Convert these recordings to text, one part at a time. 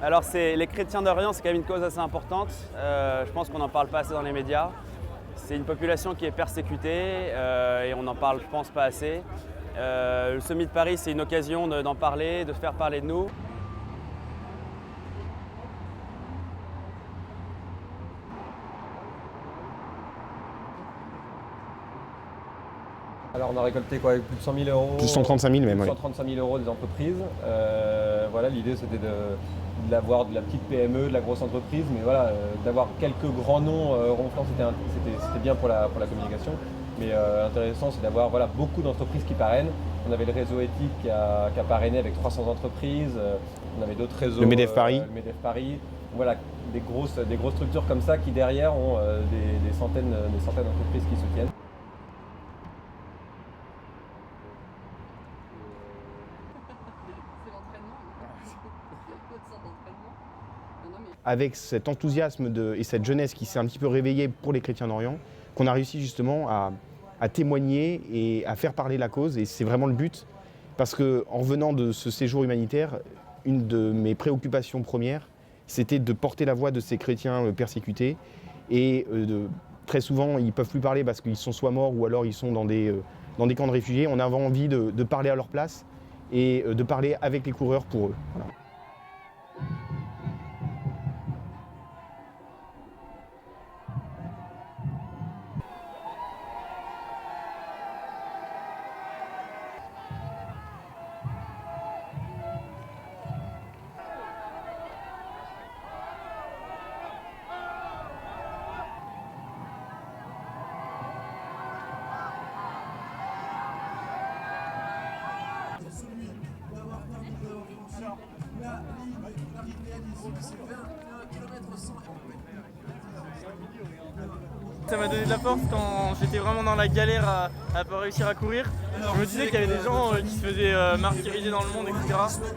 Alors les chrétiens d'Orient, c'est quand même une cause assez importante. Je pense qu'on n'en parle pas assez dans les médias. C'est une population qui est persécutée et on n'en parle, je pense, pas assez. Le Summit de Paris, c'est une occasion d'en parler, de faire parler de nous. Alors on a récolté quoi, plus de 100 000 euros. Plus de 135 000 même, plus de oui. 135 000 euros des entreprises. Voilà, l'idée c'était d'avoir de la petite PME, de la grosse entreprise, mais voilà, d'avoir quelques grands noms ronflants, c'était bien pour la communication. Mais intéressant, c'est d'avoir voilà, beaucoup d'entreprises qui parrainent. On avait le réseau éthique qui a parrainé avec 300 entreprises. On avait d'autres réseaux. Le MEDEF Paris. Le MEDEF Paris. Voilà, des grosses structures comme ça qui derrière ont des centaines d'entreprises qui soutiennent. Avec cet enthousiasme et cette jeunesse qui s'est un petit peu réveillée pour les chrétiens d'Orient, qu'on a réussi justement à témoigner et à faire parler la cause. Et c'est vraiment le but, parce qu'en revenant de ce séjour humanitaire, une de mes préoccupations premières, c'était de porter la voix de ces chrétiens persécutés. Et très souvent, ils ne peuvent plus parler parce qu'ils sont soit morts ou alors ils sont dans des camps de réfugiés. On avait envie de parler à leur place et de parler avec les coureurs pour eux. Voilà. Ça m'a donné de la force quand j'étais vraiment dans la galère à pas réussir à courir. Je me disais qu'il y avait des gens qui se faisaient martyriser dans le monde, etc.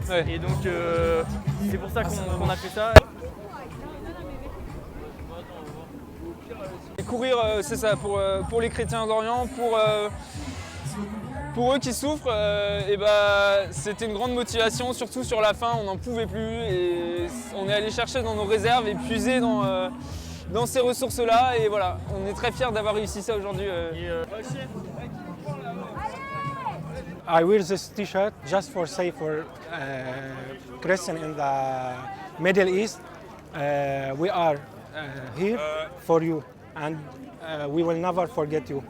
Ouais. Et donc c'est pour ça qu'on a fait ça. Et courir, c'est ça, pour les chrétiens d'Orient, pour eux qui souffrent, c'était une grande motivation, surtout sur la fin, on n'en pouvait plus et on est allé chercher dans nos réserves et puiser dans ces ressources-là et voilà, on est très fiers d'avoir réussi ça aujourd'hui. I wear this T-shirt just for say for Christian in the Middle East. We are here for you and we will never forget you.